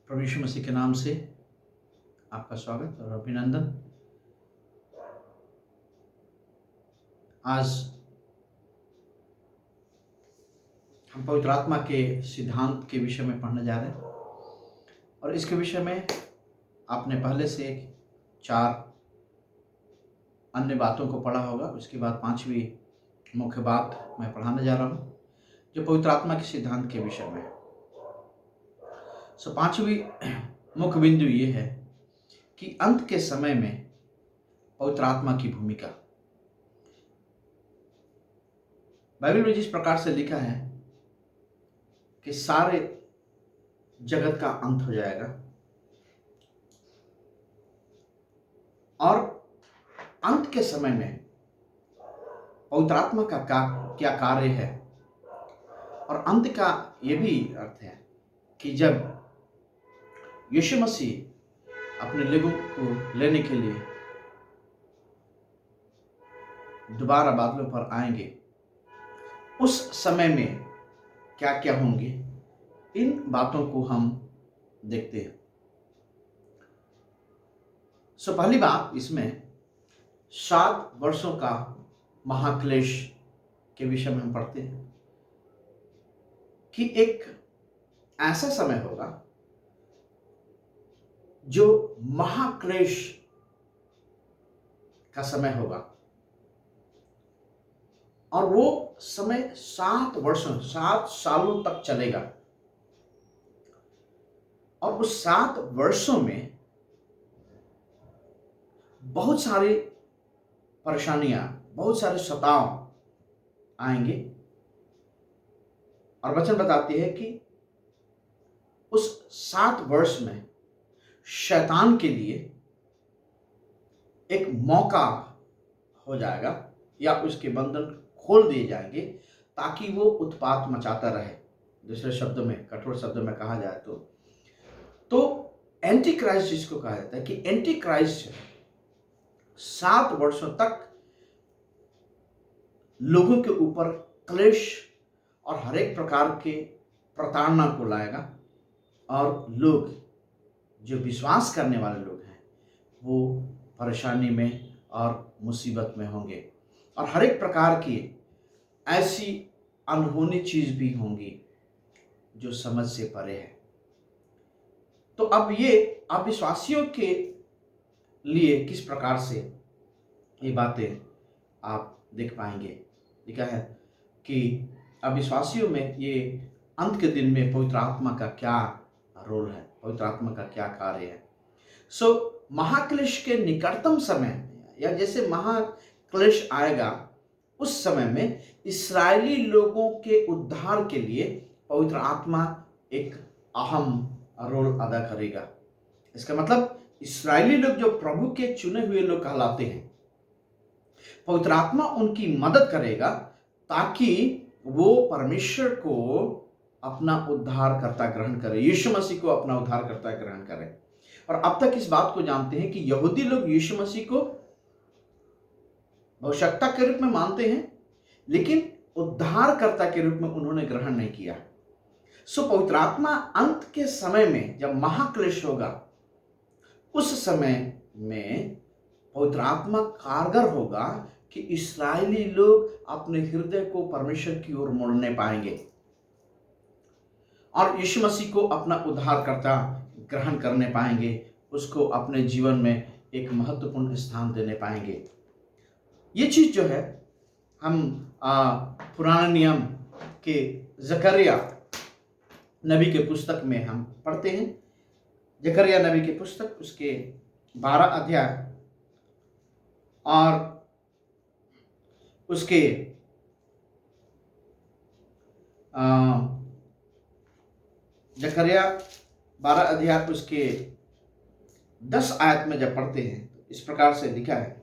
प्रभु यीशु मसीह के नाम से आपका स्वागत और अभिनंदन। आज हम पवित्र आत्मा के सिद्धांत के विषय में पढ़ने जा रहे हैं और इसके विषय में आपने पहले से 4 अन्य बातों को पढ़ा होगा। उसके बाद 5वीं मुख्य बात मैं पढ़ाने जा रहा हूँ जो पवित्र आत्मा के सिद्धांत के विषय में है। 5वीं मुख्य बिंदु ये है कि अंत के समय में पवित्र आत्मा की भूमिका। बाइबल में जिस प्रकार से लिखा है कि सारे जगत का अंत हो जाएगा और अंत के समय में पवित्र आत्मा का क्या कार्य है, और अंत का ये भी अर्थ है कि जब यीशु मसीह अपने लोगों को लेने के लिए दोबारा बादलों पर आएंगे, उस समय में क्या क्या होंगे, इन बातों को हम देखते हैं। पहली बात इसमें 7 वर्षों का महाक्लेश के विषय में हम पढ़ते हैं कि एक ऐसा समय होगा जो महाक्लेश का समय होगा और वो समय 7 सालों तक चलेगा। और उस 7 वर्षों में बहुत सारी परेशानियां, बहुत सारे सताव आएंगे। और वचन बताती है कि उस 7 वर्ष में शैतान के लिए एक मौका हो जाएगा या उसके बंधन खोल दिए जाएंगे ताकि वो उत्पात मचाता रहे। दूसरे शब्दों में, कठोर शब्दों में कहा जाए तो एंटी क्राइस्ट जिसको कहा जाता है कि एंटी क्राइस्ट 7 वर्षों तक लोगों के ऊपर क्लेश और हर एक प्रकार के प्रताड़ना को लाएगा और लोग जो विश्वास करने वाले लोग हैं वो परेशानी में और मुसीबत में होंगे और हर एक प्रकार की ऐसी अनहोनी चीज भी होंगी जो समझ से परे है। तो अब ये अविश्वासियों के लिए किस प्रकार से ये बातें आप देख पाएंगे। लिखा है कि अविश्वासियों में ये अंत के दिन में पवित्र आत्मा का क्या रोल है, पवित्र आत्मा का क्या कार्य है। महाक्लेश के निकटतम समय या जैसे महाक्लेश आएगा उस समय में इस्राएली लोगों के उद्धार के लिए पवित्र आत्मा एक अहम रोल अदा करेगा। इसका मतलब इस्राएली लोग जो प्रभु के चुने हुए लोग कहलाते हैं, पवित्र आत्मा उनकी मदद करेगा ताकि वो परमेश्वर को अपना उद्धारकर्ता ग्रहण करे, यीशु मसीह को अपना उद्धारकर्ता ग्रहण करे। और अब तक इस बात को जानते हैं कि यहूदी लोग यीशु मसीह को भविष्यवक्ता के रूप में मानते हैं, लेकिन उद्धारकर्ता के रूप में उन्होंने ग्रहण नहीं किया। पवित्र आत्मा अंत के समय में जब महाक्लेश होगा उस समय में पवित्र आत्मा कारगर होगा कि इस्राएली लोग अपने हृदय को परमेश्वर की ओर मोड़ने पाएंगे और यीशु मसीह को अपना उद्धारकर्ता ग्रहण करने पाएंगे, उसको अपने जीवन में एक महत्वपूर्ण स्थान देने पाएंगे। ये चीज जो है हम पुराने नियम के जकरिया नबी के पुस्तक में हम पढ़ते हैं। जकरिया नबी की पुस्तक उसके 12 अध्याय और उसके जकरिया 12 अध्याय उसके 10 आयत में जब पढ़ते हैं तो इस प्रकार से लिखा है,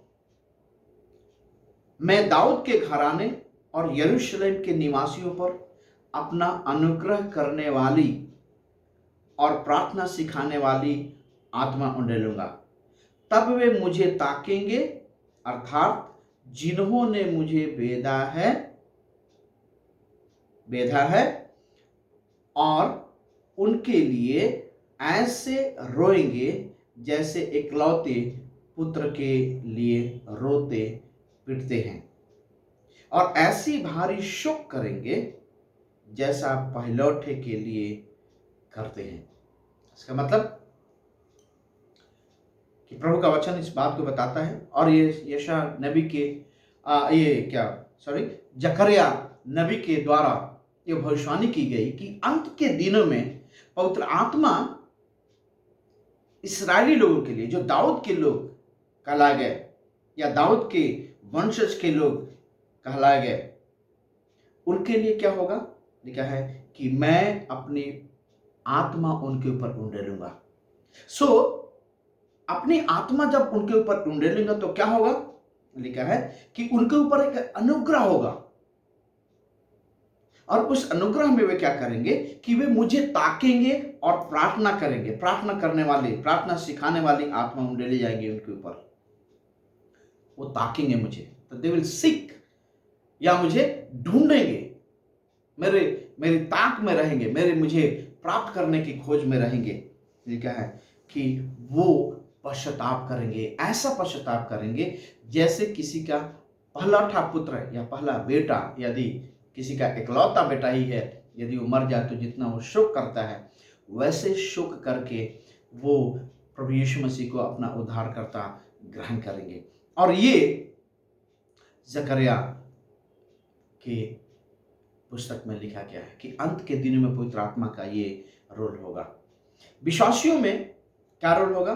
मैं दाऊद के घराने और यरूशलेम के निवासियों पर अपना अनुग्रह करने वाली और प्रार्थना सिखाने वाली आत्मा उंडेलूंगा। तब वे मुझे ताकेंगे, अर्थात जिन्होंने मुझे बेधा है और उनके लिए ऐसे रोएंगे जैसे इकलौते पुत्र के लिए रोते पिटते हैं, और ऐसी भारी शोक करेंगे जैसा पहलौठे के लिए करते हैं। इसका मतलब कि प्रभु का वचन इस बात को बताता है, और ये यशा नबी के ये क्या सॉरी जकरिया नबी के द्वारा ये भविष्यवाणी की गई कि अंत के दिनों में पवित्र आत्मा इस्राएली लोगों के लिए, जो दाऊद के लोग कहलाए गए या दाऊद के वंशज के लोग कहलाए गए, उनके लिए क्या होगा? लिखा है कि मैं अपनी आत्मा उनके ऊपर उंडेलूंगा। सो अपनी आत्मा जब उनके ऊपर उंडेलूंगा तो क्या होगा? लिखा है कि उनके ऊपर एक अनुग्रह होगा, और उस अनुग्रह में वे क्या करेंगे कि वे मुझे ताकेंगे और प्रार्थना करेंगे। प्रार्थना करने वाली, प्रार्थना सिखाने वाली आत्मा उंडेली जाएगी उनके ऊपर। वो ताकेंगे मुझे, तो दे विल सीक, या मुझे ढूंढेंगे, मेरी ताक में रहेंगे, मुझे प्राप्त करने की खोज में रहेंगे। ये क्या है कि वो पश्चाताप करेंगे, ऐसा पश्चाताप करेंगे जैसे किसी का पहला पुत्र या पहला बेटा, यदि किसी का इकलौता बेटा ही है, यदि वो मर जाए तो जितना वो शोक करता है, वैसे शोक करके वो प्रभु यीशु मसीह को अपना उद्धारकर्ता ग्रहण करेंगे। और ये जकरिया के पुस्तक में लिखा गया है कि अंत के दिनों में पवित्र आत्मा का ये रोल होगा। विश्वासियों में क्या रोल होगा?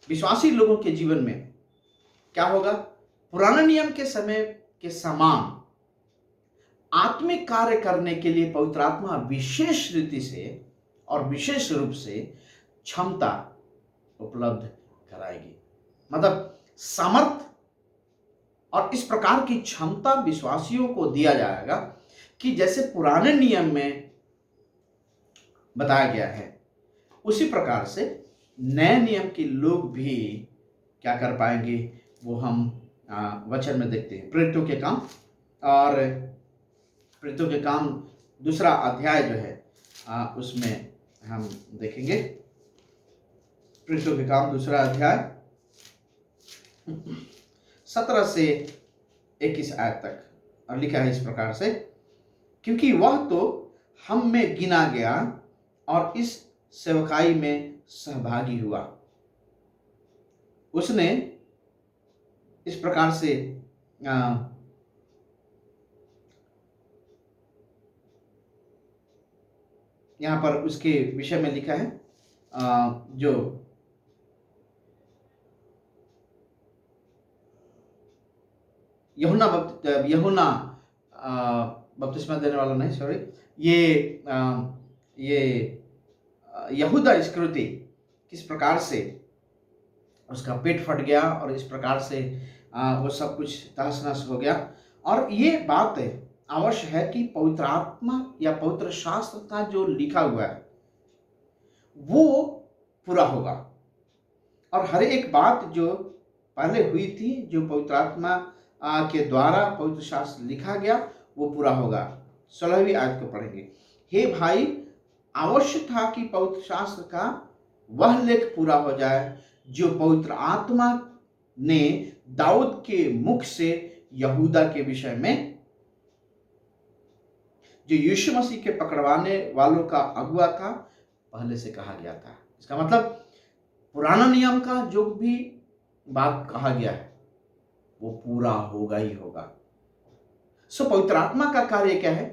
विश्वासी लोगों के जीवन में क्या होगा? पुराने नियम के समय के समान आत्मिक कार्य करने के लिए पवित्र आत्मा विशेष रीति से और विशेष रूप से क्षमता उपलब्ध कराएगी। मतलब सामर्थ, और इस प्रकार की क्षमता विश्वासियों को दिया जाएगा कि जैसे पुराने नियम में बताया गया है, उसी प्रकार से नए नियम के लोग भी क्या कर पाएंगे, वो हम वचन में देखते हैं। प्रेरितों के काम, और प्रेरितों के काम दूसरा अध्याय जो है उसमें हम देखेंगे। प्रेरितों के काम दूसरा अध्याय 17 से 21 आयत तक, और लिखा है इस प्रकार से, क्योंकि वह तो हम में गिना गया और इस सेवकाई में सहभागी हुआ। उसने इस प्रकार से यहाँ पर उसके विषय में लिखा है, जो यूहन्ना बपतिस्मा देने वाला नहीं, सॉरी, ये यहूदा इस्करियोती किस प्रकार से उसका पेट फट गया और इस प्रकार से वो सब कुछ तहस नहस हो गया। और ये बात अवश्य है कि पवित्र आत्मा या पवित्र शास्त्र का जो लिखा हुआ है वो पूरा होगा, और हर एक बात जो पहले हुई थी, जो पवित्र आत्मा के द्वारा पवित्र शास्त्र लिखा गया, वो पूरा होगा। 16वीं आयत को पढ़ेंगे। हे भाई, आवश्यक था कि पवित्र शास्त्र का वह लेख पूरा हो जाए जो पवित्र आत्मा ने दाऊद के मुख से यहूदा के विषय में, जो यीशु मसीह के पकड़वाने वालों का अगुआ था, पहले से कहा गया था। इसका मतलब पुराना नियम का जो भी बात कहा गया है वो पूरा होगा ही होगा। सो पवित्र आत्मा का कार्य क्या है?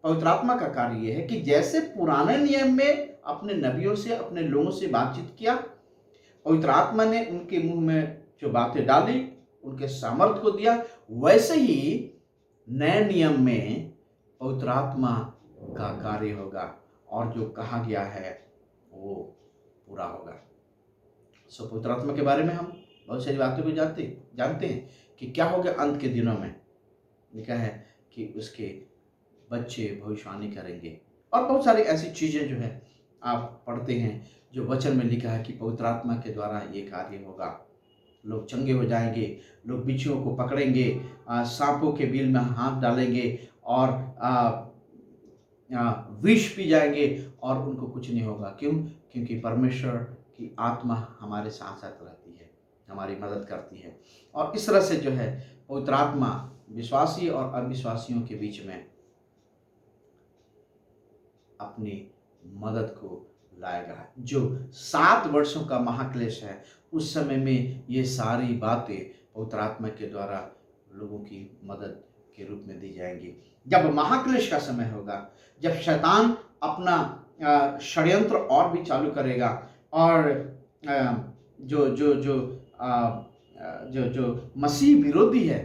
पवित्र आत्मा का कार्य यह है कि जैसे पुराने नियम में अपने नबियों से, अपने लोगों से बातचीत किया, पवित्र आत्मा ने उनके मुंह में जो बातें डाली, उनके सामर्थ्य को दिया, वैसे ही नए नियम में पवित्र आत्मा का कार्य होगा और जो कहा गया है वो पूरा होगा। सो पवित्र आत्मा के बारे में हम बहुत सारी बातों को जानते हैं कि क्या होगा अंत के दिनों में। लिखा है कि उसके बच्चे भविष्यवाणी करेंगे, और बहुत सारी ऐसी चीज़ें जो है आप पढ़ते हैं जो वचन में लिखा है कि पवित्र आत्मा के द्वारा ये कार्य होगा। लोग चंगे हो जाएंगे, लोग बिच्छुओं को पकड़ेंगे, सांपों के बिल में हाथ डालेंगे और विष पी जाएंगे, और उनको कुछ नहीं होगा। क्यों? क्योंकि परमेश्वर की आत्मा हमारे साथ साथ रहती है, हमारी मदद करती है। और इस तरह से जो है पवित्र आत्मा विश्वासी और अविश्वासियों के बीच में अपनी मदद को लाएगा। जो 7 वर्षों का महाक्लेश है, उस समय में ये सारी बातें पवित्र आत्मा के द्वारा लोगों की मदद के रूप में दी जाएंगी। जब महाक्लेश का समय होगा, जब शैतान अपना षड्यंत्र और भी चालू करेगा और जो जो जो जो जो मसीह विरोधी है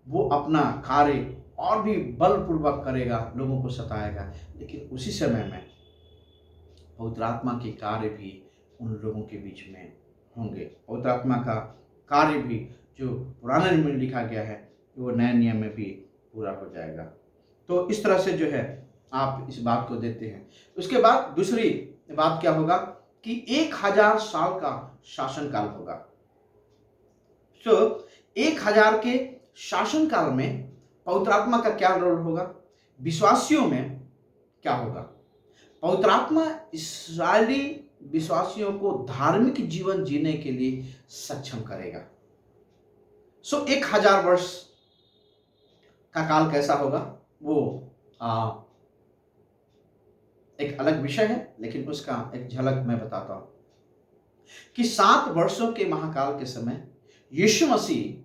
वो अपना कार्य और भी बलपूर्वक करेगा, लोगों को सताएगा। लेकिन उसी समय में पवित्र आत्मा के कार्य भी उन लोगों के बीच में होंगे। पवित्र आत्मा का कार्य भी जो पुराने नियम में लिखा गया है वो नए नियम में भी पूरा हो जाएगा। तो इस तरह से जो है आप इस बात को देते हैं। उसके बाद दूसरी बात क्या होगा कि 1000 साल का शासन काल होगा। तो 1000 के शासन काल में पवित्र आत्मा का क्या रोल होगा? विश्वासियों में क्या होगा? पवित्र आत्मा इस्राएली विश्वासियों को धार्मिक जीवन जीने के लिए सक्षम करेगा। 1000 वर्ष का काल कैसा होगा वो एक अलग विषय है, लेकिन उसका एक झलक मैं बताता हूं कि 7 वर्षों के महाकाल के समय यीशु मसीह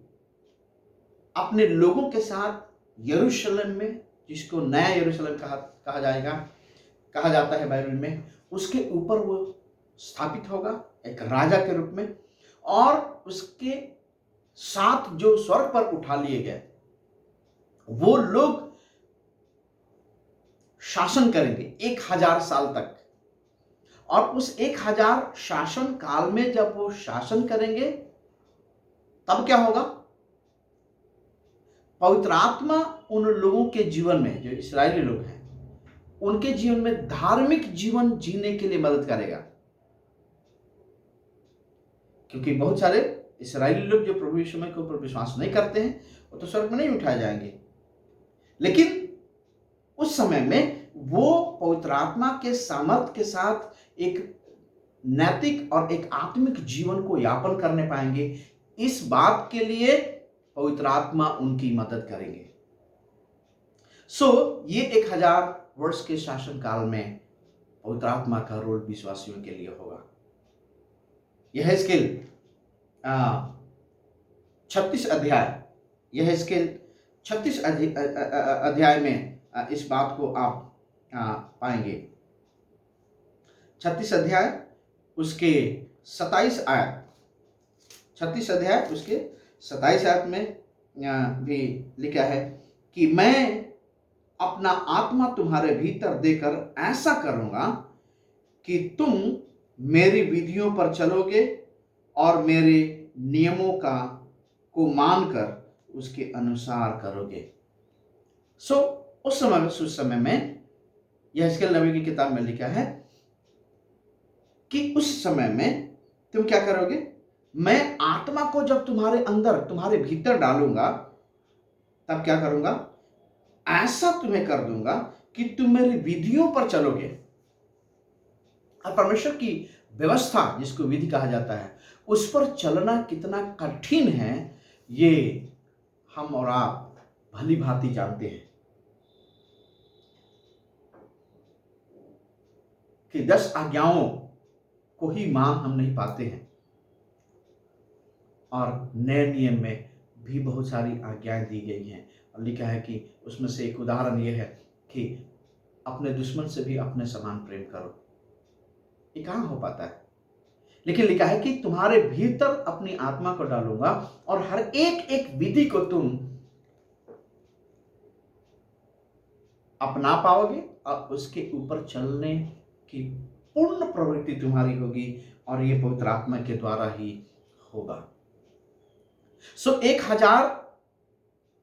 अपने लोगों के साथ यरूशलेम में, जिसको नया यरूशलेम कहा जाता है बाइबल में, उसके ऊपर वो स्थापित होगा एक राजा के रूप में। और उसके साथ जो स्वर्ग पर उठा लिए गए वो लोग शासन करेंगे 1000 साल तक। और उस 1000 शासन काल में जब वो शासन करेंगे तब क्या होगा? पवित्र आत्मा उन लोगों के जीवन में, जो इस्राएली लोग हैं, उनके जीवन में धार्मिक जीवन जीने के लिए मदद करेगा। क्योंकि बहुत सारे इस्राएली लोग जो प्रभु यीशु के ऊपर विश्वास नहीं करते हैं वो तो स्वर्ग में नहीं उठाए जाएंगे, लेकिन उस समय में वो पवित्र आत्मा के सामर्थ्य के साथ एक नैतिक और एक आत्मिक जीवन को यापन करने पाएंगे। इस बात के लिए पवित्र आत्मा उनकी मदद करेंगे। ये 1000 वर्ष के शासन काल में पवित्र आत्मा का रोल विश्वासियों के लिए होगा। यहेजकेल 36 अध्याय, यहेजकेल 36 अध्याय में इस बात को आप पाएंगे। 36 अध्याय उसके 27 आयत, 36 अध्याय उसके 27 आयत में भी लिखा है कि मैं अपना आत्मा तुम्हारे भीतर देकर ऐसा करूंगा कि तुम मेरी विधियों पर चलोगे और मेरे नियमों को मानकर उसके अनुसार करोगे। उस समय में यहेजकेल नबी की किताब में लिखा है कि उस समय में तुम क्या करोगे? मैं आत्मा को जब तुम्हारे अंदर, तुम्हारे भीतर डालूंगा, तब क्या करूंगा? ऐसा तुम्हें कर दूंगा कि तुम मेरी विधियों पर चलोगे। और परमेश्वर की व्यवस्था, जिसको विधि कहा जाता है, उस पर चलना कितना कठिन है ये हम और आप भली भांति जानते हैं कि 10 आज्ञाओं को ही मान हम नहीं पाते हैं। और नए नियम में भी बहुत सारी आज्ञाएं दी गई हैं और लिखा है कि उसमें से एक उदाहरण यह है कि अपने दुश्मन से भी अपने समान प्रेम करो। ये कहाँ हो पाता है? लेकिन लिखा है कि तुम्हारे भीतर अपनी आत्मा को डालूंगा और हर एक एक विधि को तुम अपना पाओगे और उसके ऊपर चलने की पूर्ण प्रवृत्ति तुम्हारी होगी, और ये पवित्र आत्मा के द्वारा ही होगा। 1000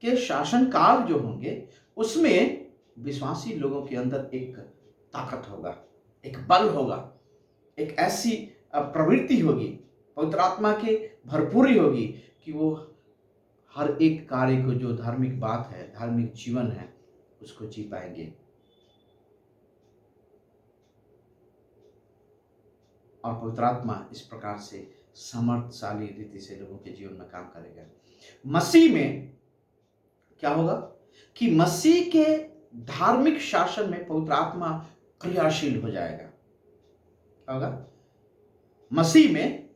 के शासन काल जो होंगे उसमें विश्वासी लोगों के अंदर एक ताकत होगा, एक बल होगा, एक ऐसी प्रवृत्ति होगी, पवित्र आत्मा की भरपूरी होगी कि वो हर एक कार्य को, जो धार्मिक बात है, धार्मिक जीवन है, उसको जी पाएंगे। और पवित्र आत्मा इस प्रकार से समर्थशाली रीति से लोगों के जीवन में काम करेगा। मसीह में क्या होगा कि मसीह के धार्मिक शासन में पवित्र आत्मा क्रियाशील हो जाएगा। क्या होगा? मसीह में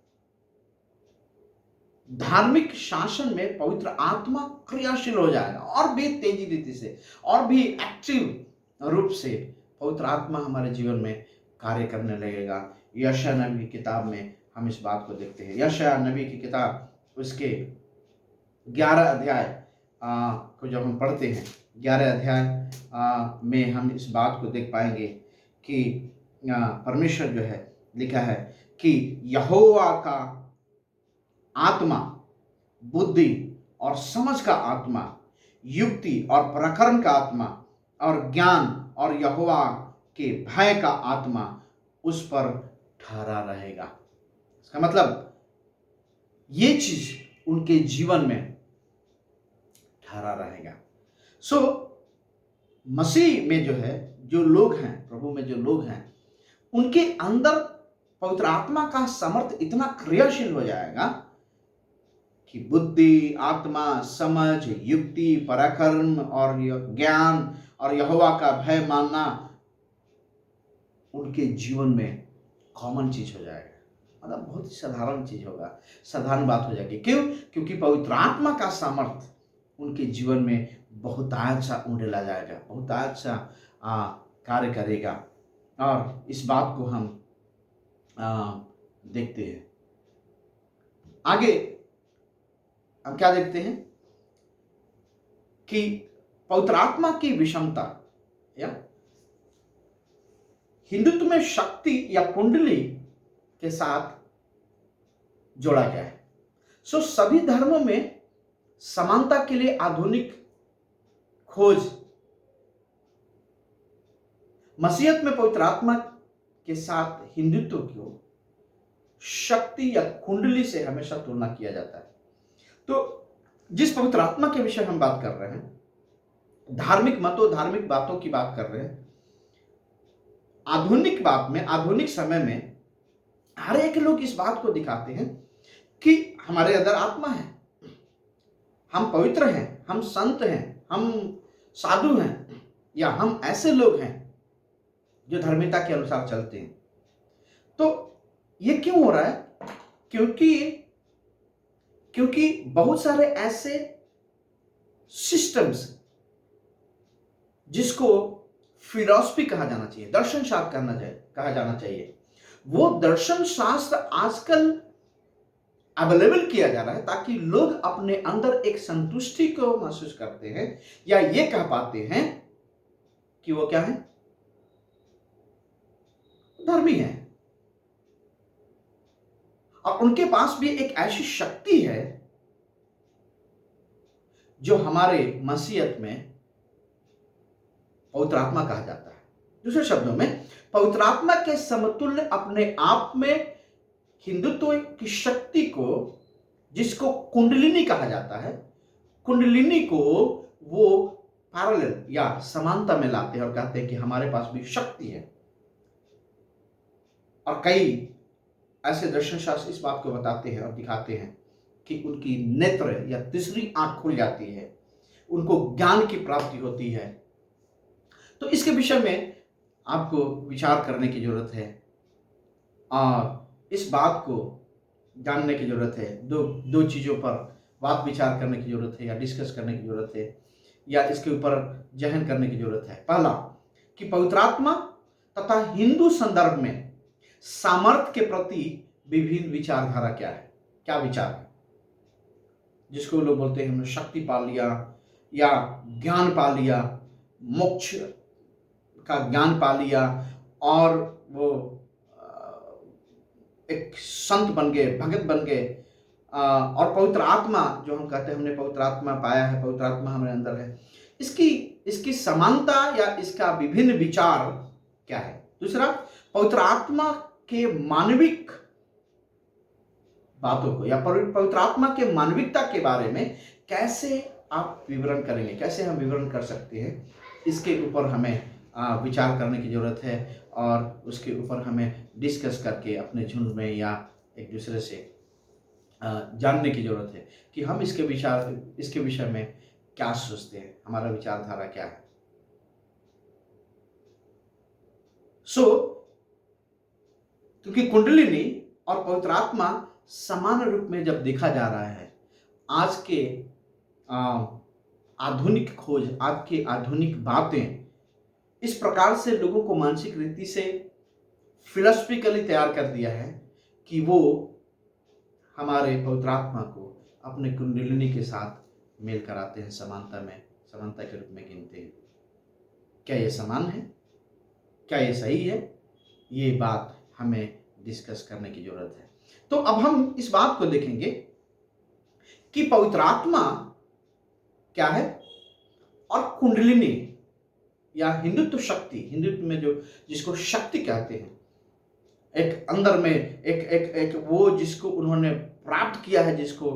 धार्मिक शासन में पवित्र आत्मा क्रियाशील हो जाएगा और भी तेजी रीति से और भी एक्टिव रूप से पवित्र आत्मा हमारे जीवन में कार्य करने लगेगा। यशायाह नबी की किताब में हम इस बात को देखते हैं। यशायाह नबी की किताब उसके 11 अध्याय को जब हम पढ़ते हैं, 11 अध्याय में हम इस बात को देख पाएंगे कि परमेश्वर जो है लिखा है कि यहोवा का आत्मा बुद्धि और समझ का आत्मा, युक्ति और पराक्रम का आत्मा और ज्ञान और यहोवा के भय का आत्मा उस पर ठहरा रहेगा। इसका मतलब ये चीज उनके जीवन में ठहरा रहेगा। सो मसीह में जो है, जो लोग हैं, प्रभु में जो लोग हैं, उनके अंदर पवित्र आत्मा का सामर्थ्य इतना क्रियाशील हो जाएगा कि बुद्धि, आत्मा, समझ, युक्ति, पराक्रम और ज्ञान और यहोवा का भय मानना उनके जीवन में कॉमन चीज हो जाएगा। मतलब बहुत ही साधारण चीज होगा, साधारण बात हो जाएगी। क्यों? क्योंकि पवित्र आत्मा का सामर्थ्य उनके जीवन में बहुतायत सा उंडेला जाएगा, बहुतायत सा कार्य करेगा। और इस बात को हम देखते हैं। आगे हम क्या देखते हैं कि पवित्र आत्मा की विषमता या हिंदुत्व में शक्ति या कुंडली के साथ जोड़ा गया है। सो सभी धर्मों में समानता के लिए आधुनिक खोज मसीहत में पवित्र आत्मा के साथ हिंदुत्व को शक्ति या कुंडली से हमेशा तुलना किया जाता है। तो जिस पवित्र आत्मा के विषय हम बात कर रहे हैं, धार्मिक मतों, धार्मिक बातों की बात कर रहे हैं, आधुनिक बात में, आधुनिक समय में हर एक लोग इस बात को दिखाते हैं कि हमारे अंदर आत्मा है, हम पवित्र हैं, हम संत हैं, हम साधु हैं, या हम ऐसे लोग हैं जो धार्मिकता के अनुसार चलते हैं। तो ये क्यों हो रहा है? क्योंकि बहुत सारे ऐसे सिस्टम्स जिसको फिलॉसफी कहा जाना चाहिए, दर्शन शास्त्र कहा जाना चाहिए, वो दर्शन शास्त्र आजकल अवेलेबल किया जा रहा है ताकि लोग अपने अंदर एक संतुष्टि को महसूस करते हैं या ये कह पाते हैं कि वो क्या है, धर्मी है। और उनके पास भी एक ऐसी शक्ति है जो हमारे मसीहत में पवित्र आत्मा कहा जाता है। दूसरे शब्दों में, पवित्र आत्मा के समतुल्य अपने आप में हिंदुत्व की शक्ति को, जिसको कुंडलिनी कहा जाता है, कुंडलिनी को वो पैरेलल या समानता में लाते हैं और कहते हैं कि हमारे पास भी शक्ति है। और कई ऐसे दर्शन शास्त्र इस बात को बताते हैं और दिखाते हैं कि उनकी नेत्र या तीसरी आंख खुल जाती है, उनको ज्ञान की प्राप्ति होती है। तो इसके विषय में आपको विचार करने की जरूरत है और इस बात को जानने की जरूरत है। दो चीज़ों पर बात विचार करने की जरूरत है या डिस्कस करने की जरूरत है या इसके ऊपर जहन करने की जरूरत है। पहला कि पवित्र आत्मा तथा हिंदू संदर्भ में सामर्थ्य के प्रति विभिन्न विचारधारा क्या है, क्या विचार है, जिसको लोग बोलते हैं हमने शक्ति पा लिया या ज्ञान पा लिया, मोक्ष का ज्ञान पा लिया और वो एक संत बन गए, भगत बन गए। और पवित्र आत्मा जो हम कहते हैं हमने पवित्र आत्मा पाया है, पवित्र आत्मा हमारे अंदर है, इसकी समानता या इसका विभिन्न विचार क्या है। दूसरा, पवित्र आत्मा के मानविक बातों को या पवित्र आत्मा के मानविकता के बारे में कैसे आप विवरण करेंगे, कैसे हम विवरण कर सकते हैं, इसके ऊपर हमें विचार करने की ज़रूरत है और उसके ऊपर हमें डिस्कस करके अपने झुंड में या एक दूसरे से जानने की ज़रूरत है कि हम इसके विषय में क्या सोचते हैं, हमारा विचारधारा क्या है। सो क्योंकि कुंडलिनी और पवित्र आत्मा समान रूप में जब देखा जा रहा है, आज के आधुनिक खोज, आज की आधुनिक बातें इस प्रकार से लोगों को मानसिक रीति से फिलोसफिकली तैयार कर दिया है कि वो हमारे पवित्र आत्मा को अपने कुंडलिनी के साथ मेल कराते हैं, समानता के रूप में गिनते हैं। क्या ये समान है? क्या ये सही है? ये बात हमें डिस्कस करने की जरूरत है। तो अब हम इस बात को देखेंगे कि पवित्र आत्मा क्या है और कुंडलिनी या हिंदुत्व शक्ति, हिंदुत्व में जो जिसको शक्ति कहते हैं, एक अंदर में एक वो जिसको उन्होंने प्राप्त किया है, जिसको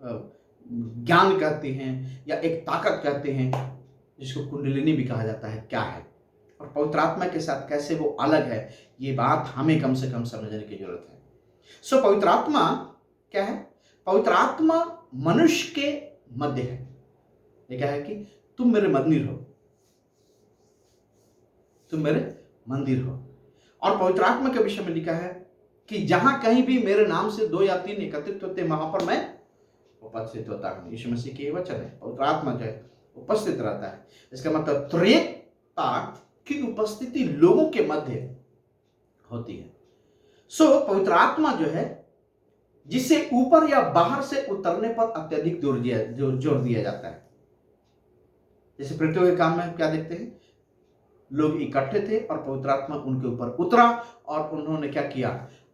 ज्ञान कहते हैं या एक ताकत कहते हैं, जिसको कुंडलिनी भी कहा जाता है, क्या है और पवित्र आत्मा के साथ कैसे वो अलग है, ये बात हमें कम से कम समझने की जरूरत है। सो पवित्र आत्मा क्या है? पवित्र आत्मा मनुष्य के मध्य है। ये क्या है कि तुम मेरे मंदिर हो, तुम मेरे मंदिर हो। और पवित्र आत्मा के विषय में लिखा है कि जहां कहीं भी मेरे नाम से 2 या 3 एकत्रित होते हैं, वहां पर मैं उपस्थित होता हूं। यीशु मसीह के वचन है। पवित्र आत्मा जो है उपस्थित रहता है। इसका मतलब त्रिएकता की उपस्थिति लोगों के मध्य होती है। सो पवित्र आत्मा जो है, जिसे ऊपर या बाहर से उतरने पर अत्यधिक जोर दिया जाता है। जैसे पृथ्वी के काम में क्या देखते हैं, लोग इकट्ठे थे और पवित्र आत्मा उनके ऊपर उतरा और उन्होंने क्या किया,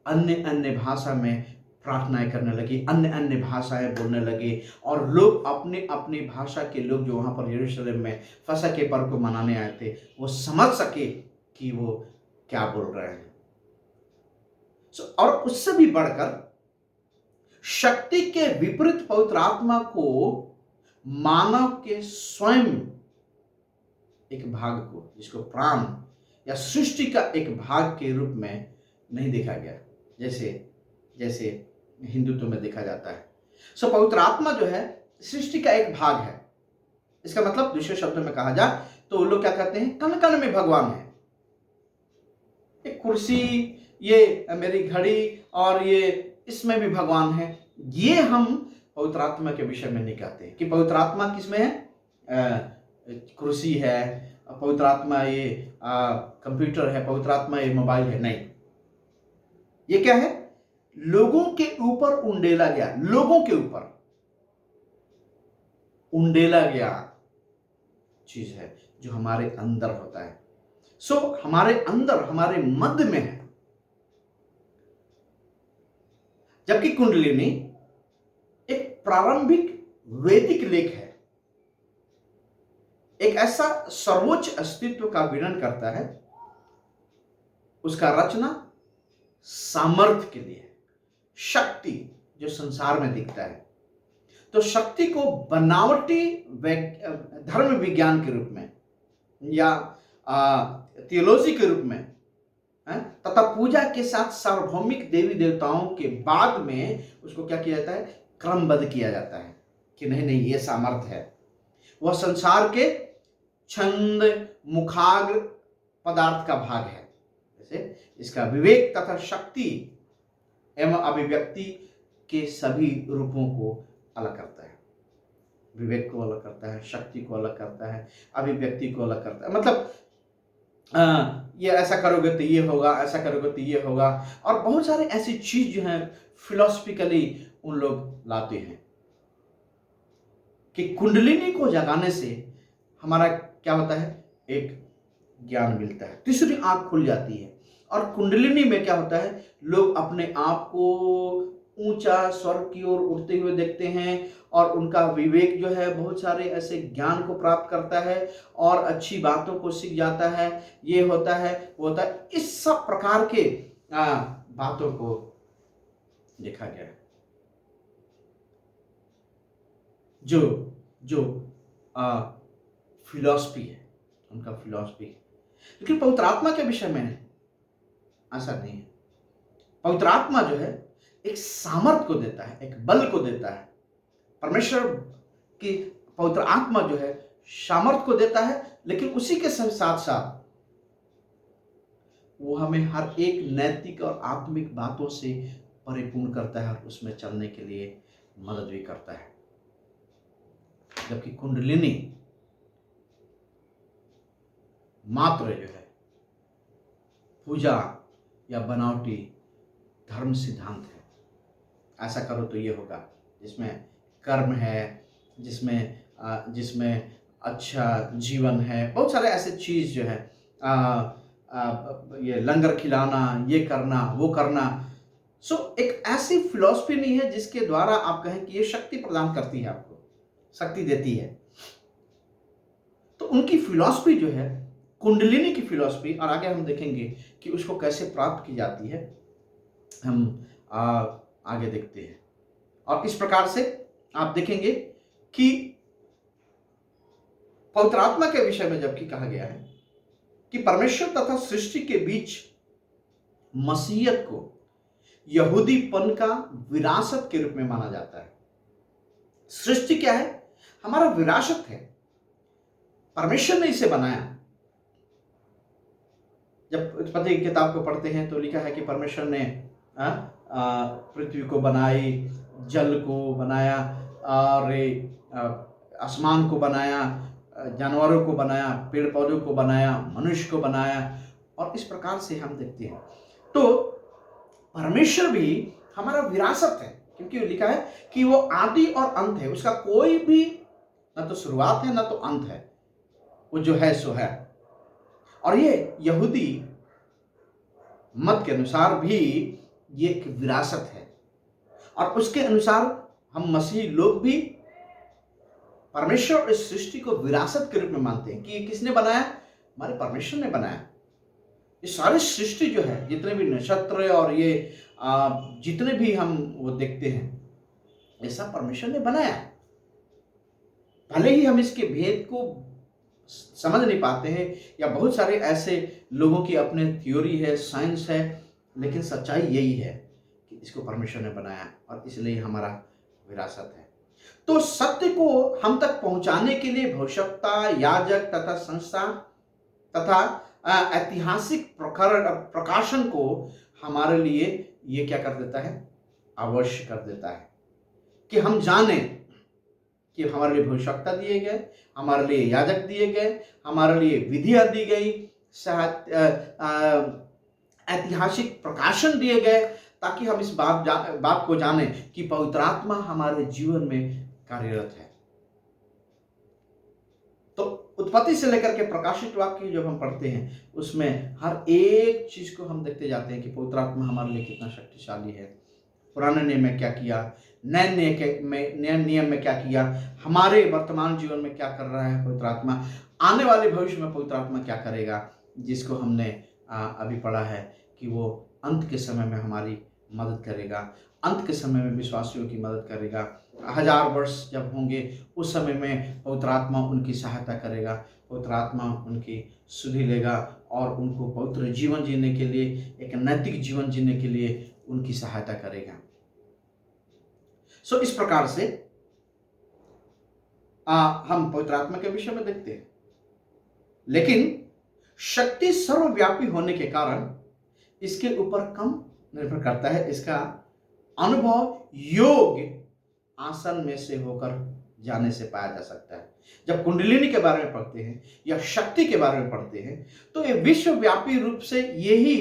अन्य अन्य भाषा में प्रार्थनाएं करने लगी, अन्य अन्य भाषाएं बोलने लगे और लोग अपने अपनी भाषा के लोग जो वहां पर यरूशलेम में फसह के पर्व को मनाने आए थे, वो समझ सके कि वो क्या बोल रहे हैं। और उससे भी बढ़कर शक्ति के विपरीत पवित्र आत्मा को मानव के स्वयं एक भाग को, जिसको प्राण या सृष्टि का एक भाग के रूप में नहीं देखा गया, जैसे हिंदुत्व में देखा जाता है। सो पवित्र आत्मा जो है सृष्टि का एक भाग है। इसका मतलब दूसरे शब्दों में कहा जाए तो लोग क्या कहते हैं, कण कण में भगवान है। एक कुर्सी, ये मेरी घड़ी और ये इसमें भी भगवान है। ये हम पवित्र आत्मा के विषय में नहीं कहते कि पवित्र आत्मा किसमें है, कुर्सी है, पवित्र आत्मा ये कंप्यूटर है, पवित्र आत्मा ये मोबाइल है। नहीं, ये क्या है, लोगों के ऊपर उंडेला गया, लोगों के ऊपर उंडेला गया चीज है जो हमारे अंदर होता है। सो हमारे अंदर, हमारे मध्य में है। जबकि कुंडलिनी एक प्रारंभिक वैदिक लेख है, एक ऐसा सर्वोच्च अस्तित्व का वर्णन करता है। उसका रचना सामर्थ्य के लिए, शक्ति जो संसार में दिखता है, तो शक्ति को बनावटी धर्म विज्ञान के रूप में या थियोलॉजी के रूप में तथा पूजा के साथ सार्वभौमिक देवी देवताओं के बाद में उसको क्या किया जाता है, क्रमबद्ध किया जाता है कि नहीं नहीं ये सामर्थ्य है, वह संसार के छंद मुखाग्र पदार्थ का भाग है। जैसे इसका विवेक तथा शक्ति एवं अभिव्यक्ति के सभी रूपों को अलग करता है। विवेक को अलग करता है, शक्ति को अलग करता है, अभिव्यक्ति को अलग करता है। मतलब ये ऐसा करोगे तो ये होगा, ऐसा करोगे तो ये होगा, और बहुत सारे ऐसी चीज जो है फिलोसफिकली उन लोग लाते हैं कि कुंडलिनी को जगाने से हमारा क्या होता है, एक ज्ञान मिलता है, तीसरी आंख खुल जाती है। और कुंडलिनी में क्या होता है, लोग अपने आप को ऊंचा स्वर्ग की ओर उड़ते हुए देखते हैं और उनका विवेक जो है बहुत सारे ऐसे ज्ञान को प्राप्त करता है और अच्छी बातों को सीख जाता है। ये होता है, वो होता है, इस सब प्रकार के बातों को देखा गया है। जो फिलॉसफी है, उनका फिलॉसफी लेकिन पवित्र आत्मा के विषय में ऐसा नहीं है। पवित्र आत्मा जो है एक सामर्थ को देता है, एक बल को देता है। परमेश्वर की पवित्र आत्मा जो है सामर्थ को देता है, लेकिन उसी के साथ साथ वो हमें हर एक नैतिक और आत्मिक बातों से परिपूर्ण करता है और उसमें चलने के लिए मदद भी करता है। जबकि कुंडलिनी मात्र जो है पूजा या बनावटी धर्म सिद्धांत है। ऐसा करो तो ये होगा, जिसमें कर्म है, जिसमें अच्छा जीवन है, बहुत सारे ऐसे चीज जो है, ये लंगर खिलाना, ये करना, वो करना। एक ऐसी फिलॉसफी नहीं है जिसके द्वारा आप कहें कि ये शक्ति प्रदान करती है, आपको शक्ति देती है। तो उनकी फिलॉसफी जो है कुंडलिनी की फिलॉसफी, और आगे हम देखेंगे कि उसको कैसे प्राप्त की जाती है, हम आगे देखते हैं। और इस प्रकार से आप देखेंगे कि पवित्र आत्मा के विषय में जबकि कहा गया है कि परमेश्वर तथा सृष्टि के बीच मसीहत को यहूदीपन का विरासत के रूप में माना जाता है। सृष्टि क्या है? हमारा विरासत है। परमेश्वर ने इसे बनाया। जब उत्पत्ति की किताब को पढ़ते हैं तो लिखा है कि परमेश्वर ने पृथ्वी को बनाई, जल को बनाया, और आसमान को बनाया, जानवरों को बनाया, पेड़ पौधों को बनाया, मनुष्य को बनाया, और इस प्रकार से हम देखते हैं। तो परमेश्वर भी हमारा विरासत है, क्योंकि लिखा है कि वो आदि और अंत है, उसका कोई भी न तो शुरुआत है न तो अंत है, वो जो है सो है। और ये यहूदी मत के अनुसार भी ये एक विरासत है, और उसके अनुसार हम मसीही लोग भी परमेश्वर और इस सृष्टि को विरासत के रूप में मानते हैं कि ये किसने बनाया? हमारे परमेश्वर ने बनाया। ये सारी सृष्टि जो है, जितने भी नक्षत्र और ये जितने भी हम वो देखते हैं, ये सब परमेश्वर ने बनाया। भले ही हम इसके भेद को समझ नहीं पाते हैं, या बहुत सारे ऐसे लोगों की अपने थ्योरी है, साइंस है, लेकिन सच्चाई यही है कि इसको परमेश्वर ने बनाया और इसलिए हमारा विरासत है। तो सत्य को हम तक पहुंचाने के लिए भविष्यवक्ता, याजक तथा संस्था तथा ऐतिहासिक प्रकाशन को हमारे लिए ये क्या कर देता है? अवश्य कर देता है कि हम जाने कि हमारे लिए भविष्यवक्ता दिए गए, हमारे लिए याजक दिए गए, हमारे लिए विधियां दी गई, ऐतिहासिक प्रकाशन दिए गए, ताकि हम इस बात को जाने कि पवित्र आत्मा हमारे जीवन में कार्यरत है। तो उत्पत्ति से लेकर के प्रकाशित वाक्य जब हम पढ़ते हैं, उसमें हर एक चीज को हम देखते जाते हैं कि पवित्र आत्मा हमारे लिए कितना शक्तिशाली है। पुराने नियम में क्या किया, नए नियम में क्या किया, हमारे वर्तमान जीवन में क्या कर रहा है पवित्र आत्मा, आने वाले भविष्य में पवित्र आत्मा क्या करेगा, जिसको हमने अभी पढ़ा है कि वो अंत के समय में हमारी मदद करेगा, अंत के समय में विश्वासियों की मदद करेगा। 1000 वर्ष जब होंगे उस समय में पवित्र आत्मा उनकी सहायता करेगा, पवित्र आत्मा उनकी सुधि लेगा और उनको पवित्र जीवन जीने के लिए, एक नैतिक जीवन जीने के लिए उनकी सहायता करेगा। इस प्रकार से हम पवित्र आत्मा के विषय में देखते हैं। लेकिन शक्ति सर्वव्यापी होने के कारण इसके ऊपर कम निर्भर करता है। इसका अनुभव योग्य आसन में से होकर जाने से पाया जा सकता है। जब कुंडलिनी के बारे में पढ़ते हैं या शक्ति के बारे में पढ़ते हैं, तो ये विश्वव्यापी रूप से यही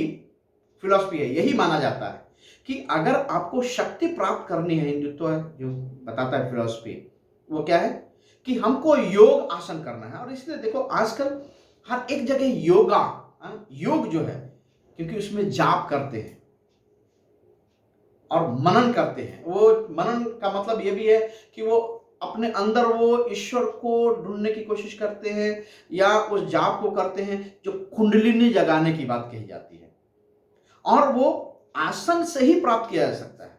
फिलॉसफी है, यही माना जाता है कि अगर आपको शक्ति प्राप्त करनी है, हिंदुत्व जो बताता है फिलॉसफी, वो क्या है कि हमको योग आसन करना है। और इसलिए देखो आजकल हर एक जगह योग जो है, क्योंकि उसमें जाप करते हैं और मनन करते हैं। वो मनन का मतलब ये भी है कि वो अपने अंदर वो ईश्वर को ढूंढने की कोशिश करते हैं, या उस जाप को करते हैं जो कुंडलिनी जगाने की बात कही जाती है, और वो आसन से ही प्राप्त किया जा सकता है,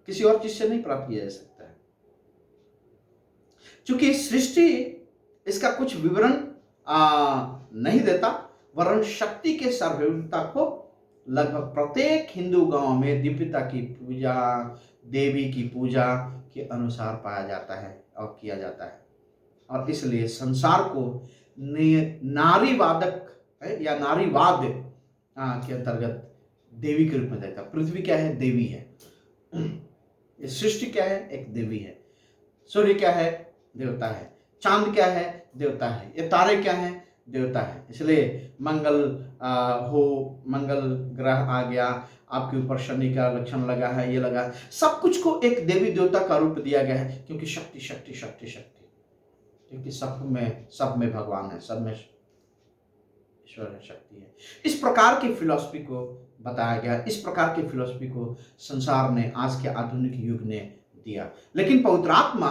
किसी और चीज से नहीं प्राप्त किया जा सकता है। क्योंकि सृष्टि इसका कुछ विवरण नहीं देता, वरन शक्ति के सार्वभौमिकता को लगभग प्रत्येक हिंदू गांव में दिव्यता की पूजा, देवी की पूजा के अनुसार पाया जाता है और किया जाता है। और इसलिए संसार को नारीवादक या नारीवाद के अंतर्गत देवी के रूप में देखता है। पृथ्वी क्या है? देवी है। ये सृष्टि क्या है? एक देवी है। सूर्य क्या है? देवता है। चांद क्या है? देवता है। ये तारे क्या है? देवता है। इसलिए मंगल मंगल ग्रह आ गया, आपके ऊपर शनि का लक्षण लगा है, ये लगा है, सब कुछ को एक देवी देवता का रूप दिया गया है, क्योंकि शक्ति शक्ति शक्ति शक्ति, क्योंकि सब में भगवान है, सब में ईश्वर है, शक्ति है। इस प्रकार की फिलॉसफी को बताया गया, इस प्रकार की फिलॉसफी को संसार ने आज के आधुनिक युग ने दिया। लेकिन पवित्र आत्मा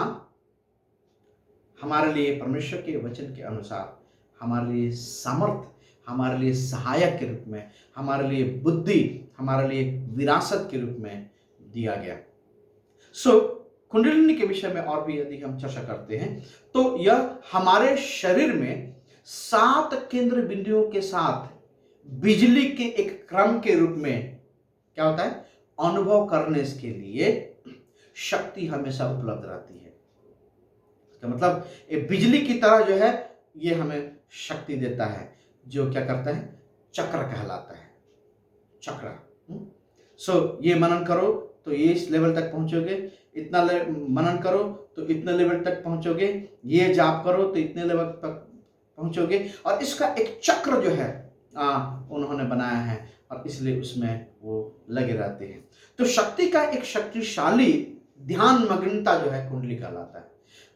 हमारे लिए परमेश्वर के वचन के अनुसार हमारे लिए सामर्थ, हमारे लिए सहायक के रूप में, हमारे लिए बुद्धि, हमारे लिए विरासत के रूप में दिया गया। कुंडलिनी के विषय में और भी यदि हम चर्चा करते हैं तो यह हमारे शरीर में 7 केंद्र बिंदुओं के साथ बिजली के एक क्रम के रूप में क्या होता है? अनुभव करने के लिए शक्ति हमेशा उपलब्ध रहती है। इसका मतलब ये बिजली की तरह जो है ये हमें शक्ति देता है, जो क्या करता है? चक्र कहलाता है, चक्र। ये मनन करो तो ये इस लेवल तक पहुंचोगे, इतना मनन करो तो इतने लेवल तक पहुंचोगे, ये जाप करो तो इतने लेवल तक पहुंचोगे। और इसका एक चक्र जो है उन्होंने बनाया है, और इसलिए उसमें वो लगे रहते हैं। तो शक्ति का एक शक्तिशाली ध्यान मग्नता जो है कुंडली कहलाता है।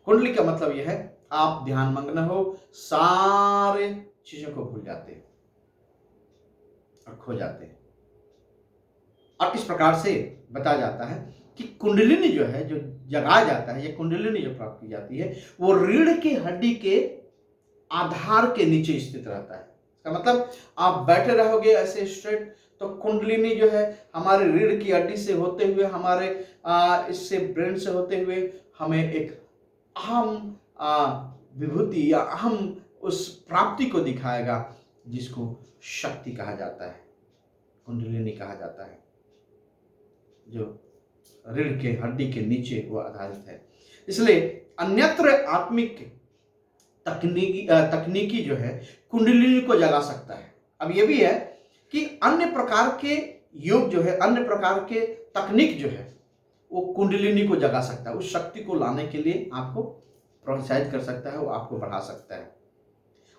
कुंडली का मतलब यह है आप ध्यान मग्न हो, सारे चीजों को भूल जाते हैं और खो जाते हैं। और इस प्रकार से बताया जाता है कि कुंडलिनी जो है, जो जगाया जाता है, ये कुंडलिनी जो प्राप्त की जाती है, वो रीढ़ की हड्डी के आधार के नीचे स्थित रहता है। इसका मतलब आप बैठे रहोगे ऐसे स्ट्रेट, तो कुंडलिनी जो है हमारे रीढ़ की हड्डी से होते हुए, हमारे इससे ब्रेन से होते हुए हमें एक अहम विभूति या अहम उस प्राप्ति को दिखाएगा, जिसको शक्ति कहा जाता है, कुंडलिनी कहा जाता है, जो रीढ़ के हड्डी के नीचे वो आधारित है। इसलिए अन्यत्र आत्मिक तकनीकी जो है कुंडलिनी को जगा सकता है। अब ये भी है कि अन्य प्रकार के योग जो है, अन्य प्रकार के तकनीक जो है, वो कुंडलिनी को जगा सकता है, उस शक्ति को लाने के लिए आपको प्रोत्साहित कर सकता है, वो आपको बढ़ा सकता है।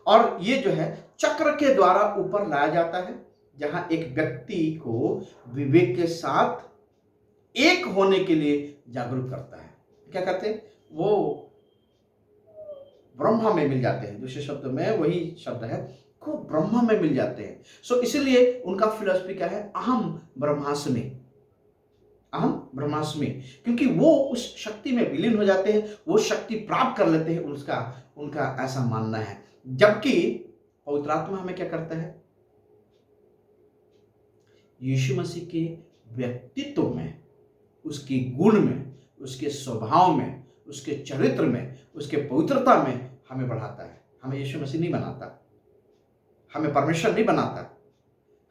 और ये जो है चक्र के द्वारा ऊपर लाया जाता है, जहां एक व्यक्ति को विवेक के साथ एक होने के लिए जागरूक करता है। क्या करते हैं? वो ब्रह्मा में मिल जाते हैं। दूसरे शब्द में वही शब्द है, को ब्रह्मा में मिल जाते हैं। इसीलिए उनका फिलॉसफी क्या है? अहम ब्रह्मास्मि, अहम ब्रह्मास्मि, क्योंकि वो उस शक्ति में विलीन हो जाते हैं, वो शक्ति प्राप्त कर लेते हैं, उनका ऐसा मानना है। जबकि पवित्र आत्मा हमें क्या करता है? यीशु मसीह के व्यक्तित्व में, उसके गुण में, उसके स्वभाव में, उसके चरित्र में, उसके पवित्रता में हमें बढ़ाता है। हमें यीशु मसीह नहीं बनाता, हमें परमेश्वर नहीं बनाता,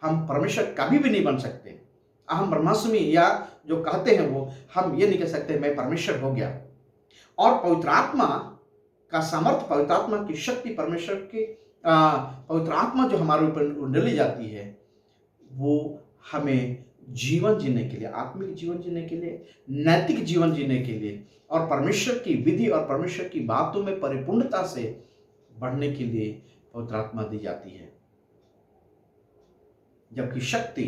हम परमेश्वर कभी भी नहीं बन सकते। अहम ब्रह्मास्मि या जो कहते हैं वो, हम ये नहीं कह सकते मैं परमेश्वर हो गया। और पवित्र आत्मा का सामर्थ्य, पवित्र आत्मा की शक्ति, परमेश्वर की पवित्र आत्मा जो हमारे ऊपर डली जाती है, वो हमें जीवन जीने के लिए, आत्मिक जीवन जीने के लिए, नैतिक जीवन जीने के लिए, और परमेश्वर की विधि और परमेश्वर की बातों में परिपूर्णता से बढ़ने के लिए पवित्र आत्मा दी जाती है। जबकि शक्ति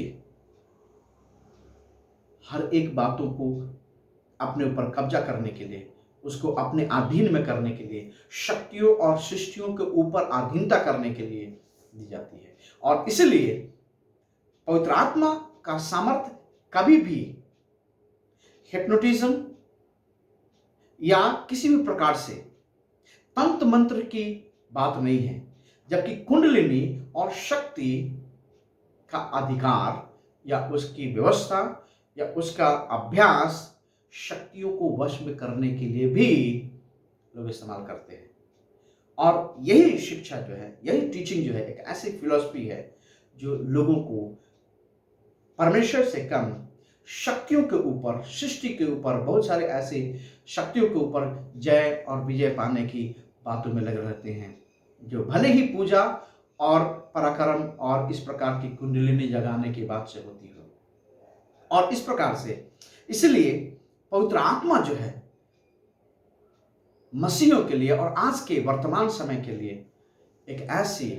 हर एक बातों को अपने ऊपर कब्जा करने के लिए, उसको अपने अधीन में करने के लिए, शक्तियों और सृष्टियों के ऊपर अधीनता करने के लिए दी जाती है। और इसलिए पवित्र आत्मा का सामर्थ्य कभी भी हिप्नोटिज्म या किसी भी प्रकार से तंत्र मंत्र की बात नहीं है। जबकि कुंडलिनी और शक्ति का अधिकार या उसकी व्यवस्था या उसका अभ्यास शक्तियों को वश में करने के लिए भी लोग इस्तेमाल करते हैं। और यही शिक्षा जो है, यही टीचिंग जो है, एक ऐसी फिलॉसफी है जो लोगों को परमेश्वर से कम शक्तियों के ऊपर, सृष्टि के ऊपर, बहुत सारे ऐसे शक्तियों के ऊपर जय और विजय पाने की बातों में लगे रहते हैं, जो भले ही पूजा और पराक्रम और इस प्रकार की कुंडलिनी जगाने की बात से होती हो। और इस प्रकार से इसलिए पवित्र आत्मा जो है मसीहों के लिए और आज के वर्तमान समय के लिए एक ऐसी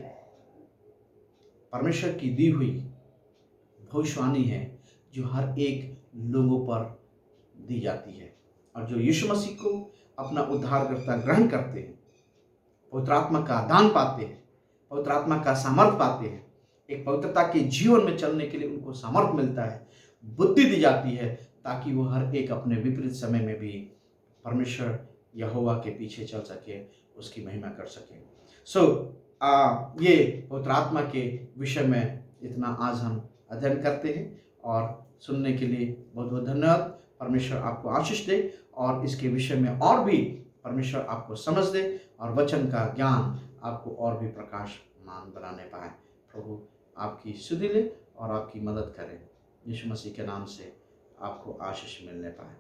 परमेश्वर की दी हुई भविष्यवाणी है जो हर एक लोगों पर दी जाती है। और जो यीशु मसीह को अपना उद्धारकर्ता ग्रहण करते हैं, पवित्र आत्मा का दान पाते हैं, पवित्र आत्मा का सामर्थ पाते हैं, एक पवित्रता के जीवन में चलने के लिए उनको सामर्थ मिलता है, बुद्धि दी जाती है, ताकि वो हर एक अपने विपरीत समय में भी परमेश्वर यहोवा के पीछे चल सके, उसकी महिमा कर सके। ये पवित्र आत्मा के विषय में इतना आज हम अध्ययन करते हैं, और सुनने के लिए बहुत बहुत धन्यवाद। परमेश्वर आपको आशीष दे और इसके विषय में और भी परमेश्वर आपको समझ दे और वचन का ज्ञान आपको और भी प्रकाशमान बनाने पाए। प्रभु आपकी स्तुति ले और आपकी मदद करें। यीशु मसीह के नाम से आपको आशीष मिलने पाए।